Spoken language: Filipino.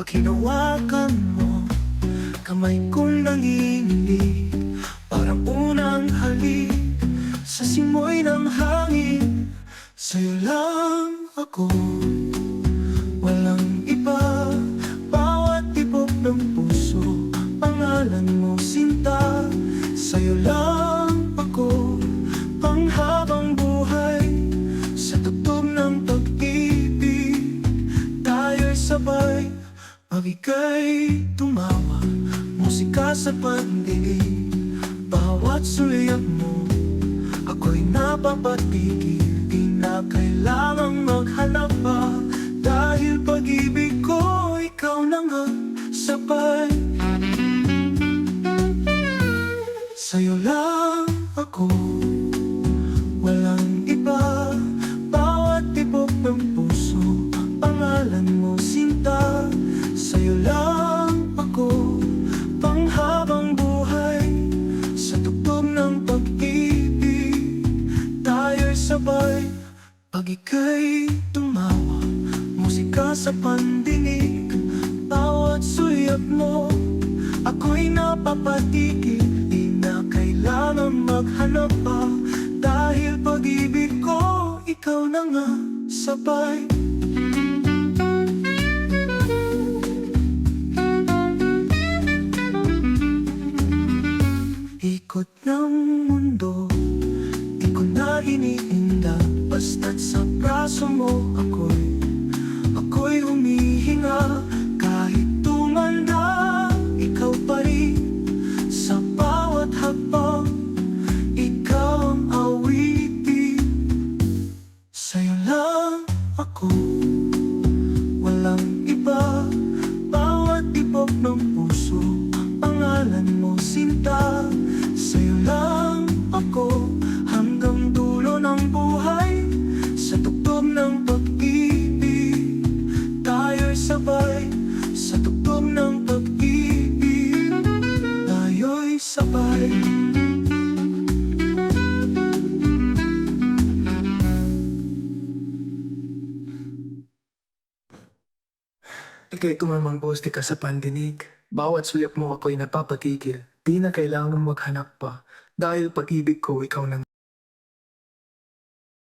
Pag hinawakan mo, kamay ko'y nanginginig, parang unang halik sa simoy ng hangin. Sa'yo lang ako, walang iba. Bawat tibok ng puso, pangalan mo sinta. Sa'yo lang ako, panghabang buhay. Sa tugtog ng pag-ibig, tayo'y sabay. Pag ika'y tumawa, musika sa pandinig. Bawat sulyap mo, ako'y napapatigil. Di na kailangang maghanap pa, dahil pag-ibig ko, ikaw na nga sabay. Sa'yo lang ako, walang iba. Bawat tibok ng puso, pangalan mo sinta. Sa'yo lang ako, panghabang buhay. Sa tugtog ng pag-ibig, tayo'y sabay. Pag ika'y tumawa, musika sa pandinig. Bawat sulyap mo, ako'y napapatigil. Di na kailangan maghanap pa, dahil pag-ibig ko, ikaw na nga sabay. Ikot ng mundo, di ko na iniinda. Basta't sa braso mo ako'y humihinga. Kahit tumanda, ikaw pa rin. Sa bawat hakbang, ikaw ang awitin. Sa'yo lang ako, walang iba. Bawat tibok ng puso, pangalan mo sinta. Sa'yo lang ako, hanggang dulo ng buhay. Sa tugtog ng pag-ibig, tayo'y sabay. Sa tugtog ng pag-ibig, tayo'y sabay. Ika'y tumamang poste ka sa pandinig. Bawat sulyap mo ako'y napapatigil. Di na kailangang maghanap pa, dahil pag-ibig ko, ikaw na nga.